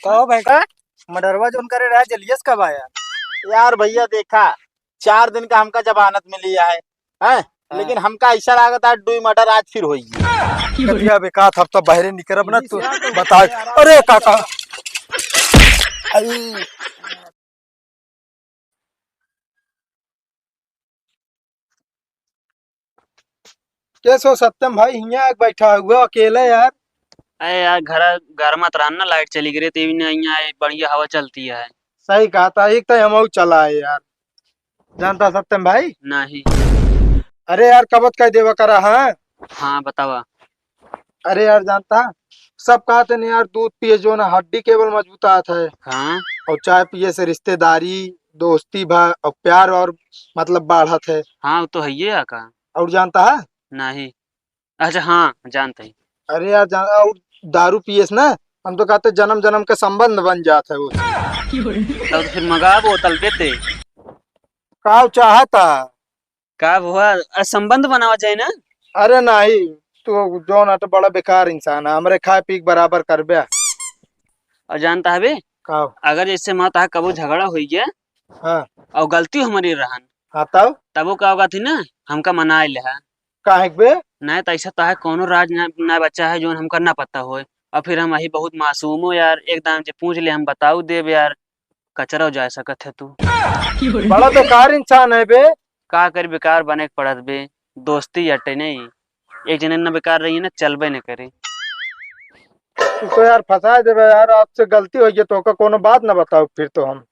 कहो भाई का मडरवा जोन करे रहा जलियस कब आया? यार भैया देखा 4 दिन का हमका जमानत मिली है लेकिन हमका ऐसा लागत आज डुई मर्डर आज फिर होई। कदिया बेका अब तो बहरे निकरब ना तू बता। अरे काका कैसो सत्यम भाई यहाँ बैठा हुआ अकेले यार? अरे यार घर मत रहना, लाइट चली गई तो यहाँ बढ़िया हवा चलती है। सही कहा था, एक तो हम चला है यार। जानता सत्यम भाई? नहीं। अरे यार कबत कह देवा करा है। हाँ बतावा। अरे यार जानता सब कहते नहीं यार, दूध पिए जो ना हड्डी केवल मजबूत आता है, हाँ और चाय पिए से रिश्तेदारी दोस्ती भा और प्यार और मतलब बढ़त है। हाँ वो तो है ही है का। और जानता है? नहीं। अच्छा हाँ जानते ही। अरे यार और दारू पिए से ना हम तो कहते जन्म जन्म का संबंध बन जाता है वो। तो फिर मंगा बोतल देते का चाहता? का हुआ, संबंध बनावा जाए ना। अरे नहीं, तू जो ना तो बड़ा बेकार इंसान है, हमरे खाए पी के बराबर कर बे। और जानता है बे, का? अगर जैसे माता है कबो झगड़ा हो गया हाँ और गलती हमारी रहन, हाँ तब वो क्या होगा थी ना, हमका मना ले है। काहे के बे? नहीं तो ऐसा तो है कोनो राज ना बच्चा है जो हमका ना पता हो, और फिर हम अही बहुत मासूम हो यार, एकदम से पूछ ले हम बताऊ देव यार, कचरा हो जा सकत है तू। बड़ा बेकार इंसान है बे। का कर बेकार बने के पड़त बे, दोस्ती अटे नहीं, एक जने न बेकार रही ना चलबे न करे। तू तो यार फंसा देवे यार, आपसे गलती हो गई तो का कोनो बात ना बताओ फिर तो हम।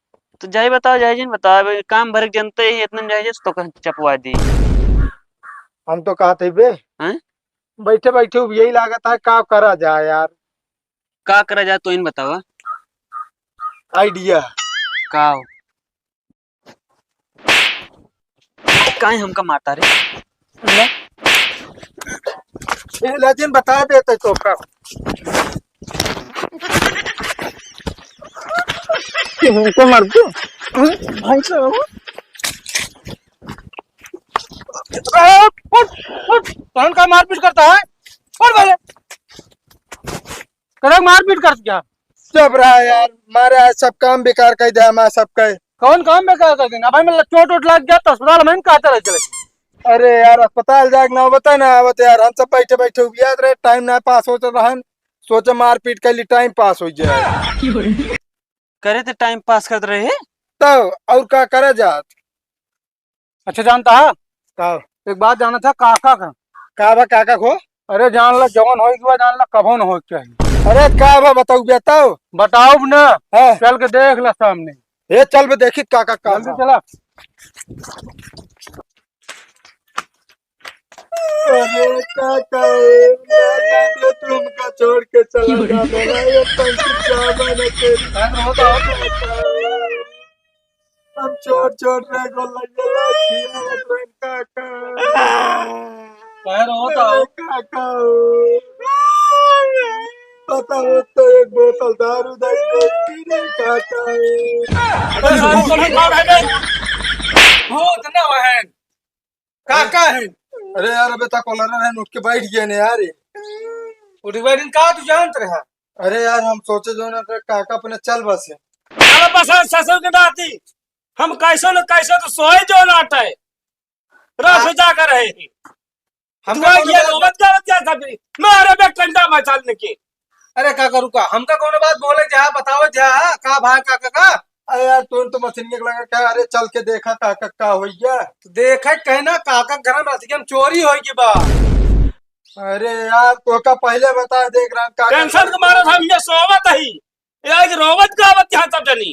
तो जाई बताओ जाई जिन बताओ बे, काम भर के जनते ही इतना जाई तो कहीं चपवा दी। हम तो कहते बे हैं बैठे बैठे यही लागत है का करा जाए यार। का करा जाए तो इन बतावा। आइडिया का हो? काहे हमका मारता रे? लेकिन बता देते तो का हमको मार दो भाई साहब। कौन का मारपीट करता है? और बोले कड़क मारपीट कर क्या? चुप रहा यार, मारे आज सब काम बेकार कर दिया हमारा सब का। कौन काम बेकार कर देना भाई? मतलब चोट वोट लग गया तो अस्पताल में कहते रह चले। अरे यार अस्पताल जाके ना बता ना आवत यार, हम सब बैठे बैठे याद रहे टाइम ना पास हो तो रहन सोचे मारपीट कर ली टाइम पास हो जाए। करे तो टाइम पास करते रहे। तो और क्या करा जात? अच्छा जानता है का? एक बात जाना था काका का बा काका को? अरे जान ला जवन हो गया जान ला कभो न हो चाहिए। अरे का बा बताओ बताओ बताओ ना। है चल के देख ला सामने। ये चल बे देखी काका का जल्दी चला। अरे काका तुमका छोड़ के चला जाता है ये पंच जावा न तेरी होता हम छोड़ छोड़ रहे को लगेला किया तो काका पैर होता हो काका। पता हो तो एक बोतल दारू दे दे काका। अरे कौन है हो तना है काका है? अरे यार अबे तक कॉलर है उठ के बैठ गए ने यार। उठ के बैठ का तू जानत रहा? अरे यार हम सोचे जो ना काका अपने चल बस है। चल बस ससुर के नाती हम कैसे न कैसे तो सोए जो नाट है रस जा कर रहे हम ये नौबत का क्या सब मारे बे कंडा मचालने की। अरे काका रुका हमका कौन बात बोले जा बताओ जा का भाई काका का? अरे यार तू तो मशीन के लगा क्या? अरे चल के देखा काका का हो गया। देखा कहना काका घर में हम चोरी होगी बा। अरे यार तो का पहले बता देख रहा काका टेंशन के मारे हम ये सोवत ही ये रोवत का आवत यहां सब जनी।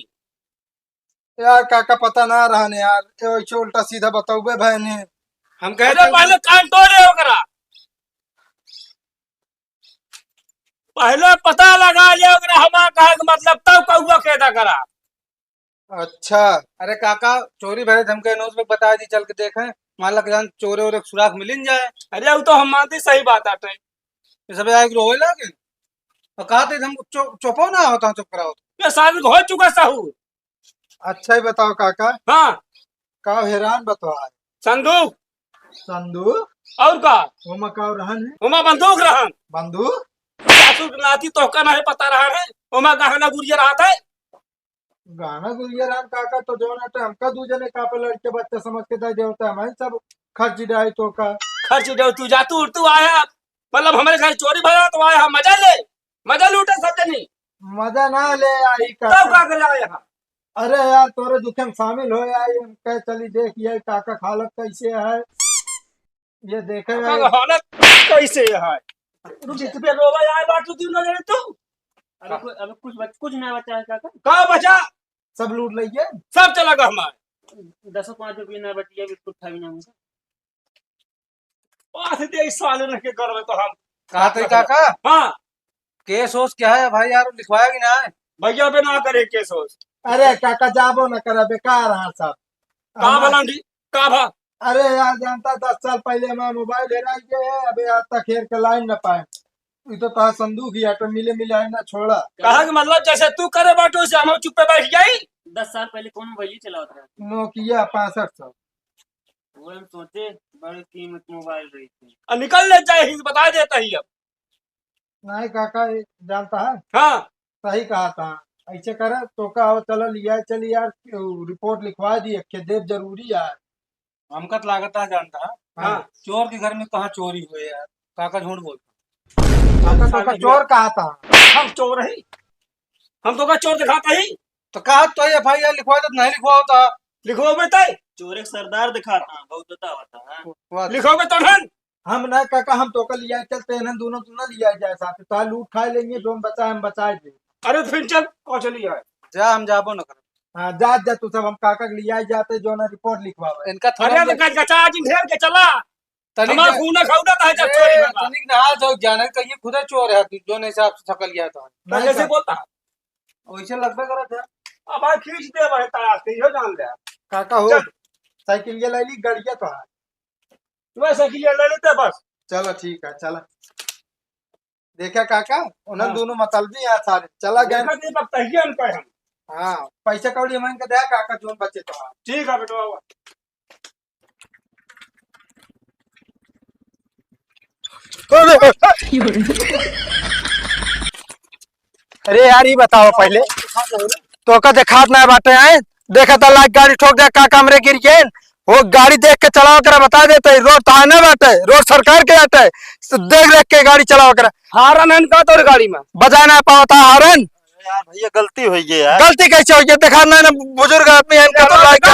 यार काका पता ना रहा ने यार, तो उल्टा सीधा बताओ बे भाई ने। हम कह अरे पहले कान तोड़े हो करा, पहले पता लगा लिया ओकरा हमा कहा के मतलब तब कौवा केदा करा। अच्छा अरे काका चोरी भरे धमके नोट पे बता दी चल के देखें मान लग जान चोरे और सुराग मिल जाए। अरे वो तो हम मानते सही बात आटे ये सब आए रोए लगे और कहा थे हम चुपो ना होता चुप कराओ। ये शादी हो चुका साहू। अच्छा ही बताओ काका हाँ का हैरान बताओ। संदूक संदूक और का उमा का रहन है? उमा बंदूक रहन। बंदूक सासू की नाती तो का नहीं पता रहा है ओमा गहना गुरिया रहा था गाना गुलिया राम काका तो जो ना हमका दूजे ने कापे लड़के बच्चे समझ के दे देवता हमारे सब खर्च डाई तो का खर्च दे तू जा तू आया मतलब हमारे घर चोरी भरा तो आया मजा लूटे सब जनी मजा ना ले आई तब काका। का कर आया यहाँ अरे यार तोरे दुखे में शामिल हो आई हम कह चली देख ये काका खालत कैसे है ये देखे का हालत कैसे है जिस पे रोवा आए बात तू न ले तू अब कुछ नया बच्चा है काका। का बचा सब लूट लिये। सब चला गया हमारे 10-5 रुपये नया बचिया बिस्कुट खा भी ना होगा। पास दे इस साल रह के कर तो हम कहा थे काका हाँ केस ओस क्या है भाई यार लिखवाया कि ना है? भैया पे ना करे के सोच अरे काका जाबो न करे बेकार है सब। का भलांडी का भा अरे यार जानता 10 साल पहले मैं मोबाइल ले रहा है अबे आज तक हेर के लाइन न पाए ये तो तार संदूक ही तो मिले है ना छोड़ा। कहा कि मतलब जैसे तू करे बाटो से हम चुप पे बैठ जाई 10 साल पहले कौन मोबाइल चलाता था? नोकिया 6500। वो हम सोचे बड़ी कीमत मोबाइल रही थी। और निकल ले जाए ही बता देता ही अब नहीं काका ये जानता है हाँ सही कहा था ऐसे करे तो का आओ चलो लिया चली यार रिपोर्ट लिखवा दी के देव जरूरी है। हमका तो लागत है जानता है हाँ चोर के घर में कहाँ चोरी हुए यार काका झूठ बोलता काका तो का चोर कहा था। हम चोर है हम तो का चोर दिखाता ही तो कहा तो FIR लिखवा दो नहीं लिखवा होता लिखो बेटा चोर एक सरदार दिखाता बहुत होता है। लिखो बे तोड़न हम ना काका हम तो का लिया चलते हैं दोनों तो ना लिया जाए साथ तो लूट खा लेंगे जो हम बचाए हम बचाए दे। अरे फिर चल कौन चली जाए जा हम जाबो न कर हाँ जा तू सब हम काका के लिया जाते जो ना रिपोर्ट लिखवावे। इनका अरे तो गज गचा आज ढेर के चला हमारा खून खाउदा है जब चोरी करना तनिक नहा जो जाने का ये खुदा चोर है तू जो हिसाब से सकल गया था नहीं कैसे का- बोलता वैसे लगभग करा था अब भाई खींच दे भाई तारा से यो जान ले काका हो चल। साइकिल ये ले ली गड़िया तो है। वैसे कि ये ले लेते बस चलो ठीक है चला देखा काका उन्हें हाँ। दोनों मतलबी है सारे चला गए। देखा नहीं पता ही अनपढ़ हम हाँ पैसे कौड़ी मन के दे काका जोन बचे तो है। ठीक है बेटा बाबा अरे यार ये बताओ पहले तो का देखात ना बाटे आए देखा था लाइक गाड़ी ठोक दे का कमरे गिर गए वो गाड़ी देख के चलाओ करा बता देते रोड तो आना बाटे रोड सरकार के बाटे देख देख के गाड़ी चलाओ करा हारन हन का तोर गाड़ी में बजा ना पाता हारन यार भैया गलती हुई है यार गलती कैसे हो गई देखा ना बुजुर्ग आदमी है इनका तो लाइक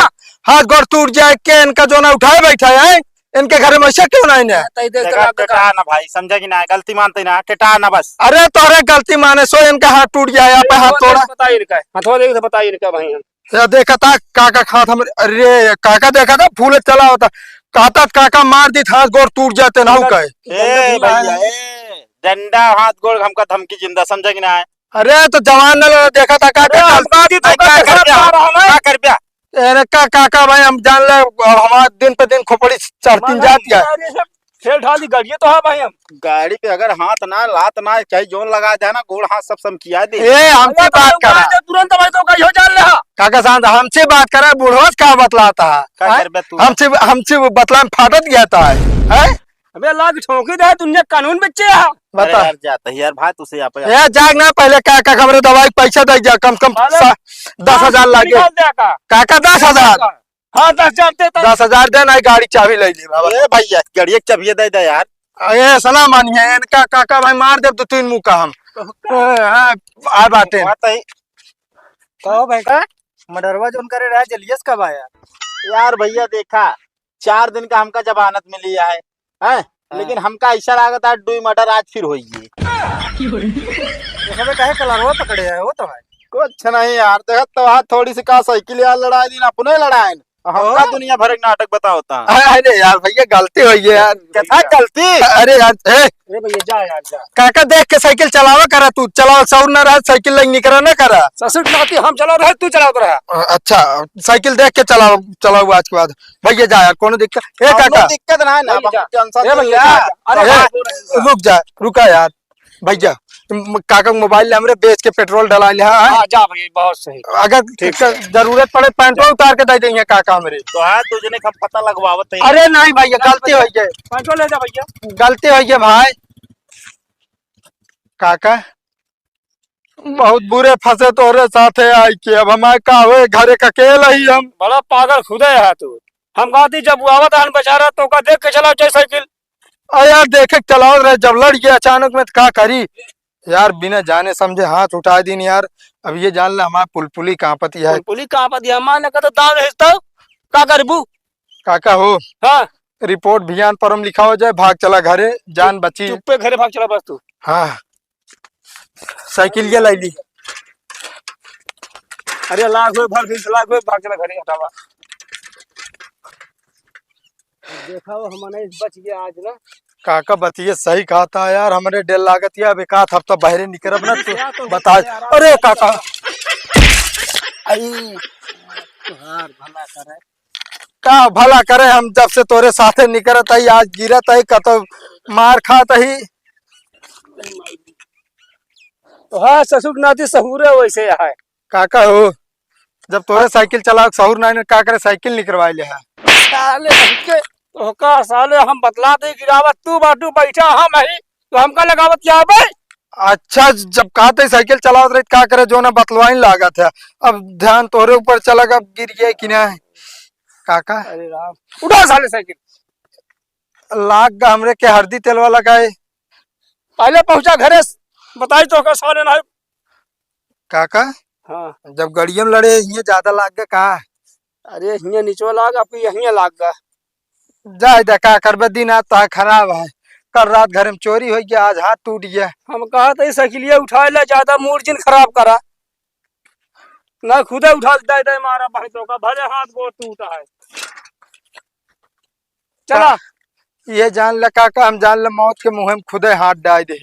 हाथ गोड़ टूट जाए के इनका जो ना उठाए बैठा है इनके घर में ऐसा क्यों नहीं है देखा टेटा ना भाई समझा कि ना गलती मानते ना टेटा ना बस अरे तोरे गलती माने सो इनका हाथ टूट गया यहाँ पे हाथ तोड़ा बताइए इनका हथवा देख बताइए इनका भाई या देखा था काका खात हम अरे काका देखा था फूल चला होता कहता काका मार दी हाथ गोड़ टूट जाते ना कहे ए भैया डंडा हाथ गोड़ हमका धमकी जिंदा समझा कि ना है अरे तो जवान ने देखा था काका क्या कर बिया अरे काका भाई हम जान ले हमारा दिन पे दिन खोपड़ी चढ़ती जाती है खेल ढाली गाड़ी तो है भाई हम गाड़ी पे अगर हाथ ना लात ना चाहे जोन लगा जाए ना गोड़ हाथ सब समकिया दे ए हमसे बात करा तुरंत भाई तो कहियो जान ले काका साहब हमसे बात करा बुढ़ोस का बतलाता क्या है कर बिया तू हमसे बतला में फाटत गया था है अबे लाग ठोकी दे दुनिया कानून बच्चे है अरे बता यार जाता है यार भाई तुझसे यहाँ पे ए जाग ना पहले काका हमरे दवाई पैसा दे जा कम 10,000 लागे काका 10,000 हाँ 10,000 देता 10,000 दे ना गाड़ी चाबी ले ली बाबा ए भैया गाड़ी एक चाबी दे दे यार ये सना मानिए इनका काका भाई मार दे 2-3 मुंह का हम आ बातें बात है कहो भाई का मडरवा जोन करे रहा जलियस कब आया यार भैया देखा 4 दिन का हमका जमानत मिली है हैं लेकिन हमका ऐसा लागत है डुई मर्डर आज फिर होई ये सब कहे कलरवा पकड़े है वो तो है कुछ नहीं यार देखा तो हाथ थोड़ी सी का साइकिल यार लड़ाई दिन अपने लड़ाए हमका दुनिया भर के नाटक बता होता है अरे यार भैया गलती हुई है यार कैसा गलती अरे यार अरे भैया जा यार जा काका देख के साइकिल चलावा करा तू चलाओ सौर ना रहा साइकिल लेंगे करा ना करा ससुर नाती हम चला रहे तू चला रहा अच्छा साइकिल देख के चलाओ चलाओ आज के बाद भैया जा यार कोनो दिक्कत ए काका दिक्कत ना है ना भैया, टेंशन ए भैया अरे रुक जा रुका यार भैया तुम काका मोबाइल हमरे बेच के पेट्रोल डला लिया है हाँ जा भैया बहुत सही अगर जरूरत पड़े पेट्रोल उतार के दे देंगे काका हमरे तो है तुझे ने कब पता लगवावत है अरे नहीं भैया गलती हुई है पेट्रोल ले जा भैया गलती हुई है भाई काका बहुत बुरे फंसे तोरे साथे आई के अब हमारे का हुए घरे का अकेला ही हम। बड़ा पागल खुदे है तू। हम कहती जब आवत हन बेचारा तो का देख के चलाओ चाहे साइकिल। अरे यार देखे के चलाओ रहे जब लड़ गया अचानक में तो का करी यार बिना जाने समझे हाथ उठा दी नहीं यार। अब ये जान ले हमारा पुलपुली कहाँ पति है। पुलिस कहाँ पर दिया माने का तो दाव है तो का करबू। काका हो हाँ रिपोर्ट भियान पर हम लिखा हो जाए भाग चला घरे जान बची। चुप पे घरे भाग चला बस तू। हाँ साइकिल ये लाई ली। अरे लाख हुए भर 20 लाख हुए भाग चला घरे हटावा। देखा वो हमारे बच गया आज ना। काका बतिए सही कहा था यार हमारे डेल लागत या बेकार था तो बहरे निकलब ना तो बता। अरे काका का भला करे हम जब से तोरे साथे निकलत आई आज गिरत आई कतो मार खात ही। हाँ ससुर नाती सहूरे वैसे है। काका हो जब तोरे साइकिल चला सहूर ना का करे साइकिल निकलवाई ले है। साले के तो का साले हम बतला दे गिरावत तू बाटू बैठा हम है तो हमका लगावत क्या बे। अच्छा जब कहते साइकिल चलावत रही का करे जो ना बतलवाई लागत है। अब ध्यान तोरे ऊपर चला अब गिर गया कि ना काका। अरे राम उठा साले साइकिल। लाग गा हमरे के हरदी तेलवा लगाए। पहले पहुंचा घरे बताई तो का साले ना। काका हाँ जब गड़ियम लड़े ये ज्यादा लाग गया का। अरे हिया नीचो लाग अब यहीं लाग गा। जाए देखा करबे दिन आज तो खराब है। कल रात घर में चोरी हो गया आज हाथ टूट गया। हम कहा था साइकिलिया उठा ले ज्यादा मूड जिन खराब करा ना खुदे उठा दे दे मारा भाई तो का भले हाथ गोड़ टूटा है। चला ये जान ले काका हम जान ले मौत के मुंह में खुदे हाथ डाल दे।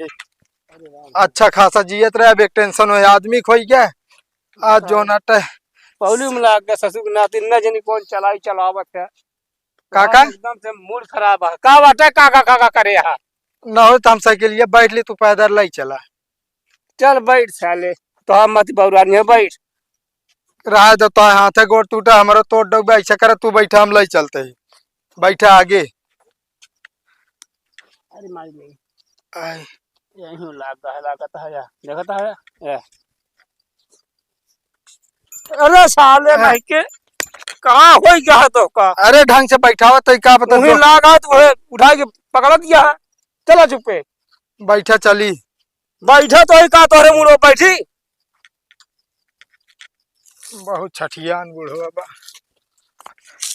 अच्छा खासा जियत रहे अब एक टेंशन हो आदमी खोई गया आज जो नट पौली में लाग गया ससुर नाती न जनी कौन चलाई चलावत है। काका एकदम से मूड खराब है का बाटे काका काका करे यहाँ। ना हो तो हम साइकिल ये बैठ ली तू पैदल लाई चला। चल बैठ साले तो हम मत बौरानी है बैठ। रहा जो तो हाथे गोड़ टूटा हमारा तोड़ डूबे ऐसा करे तू बैठा हम लाई चलते ही बैठा आगे। अरे मारी नहीं आय, यहीं लागत है या देखता है या। अरे साले नहीं के कहाँ हो गया तो का। अरे ढंग से बैठावा तो क्या पता वही लागा तो है उठा के पकड़ दिया है। चला चुपे बैठा चली। बैठा तो का तोरे मुड़ो बैठी। बहुत छठियान बूढ़ो बा।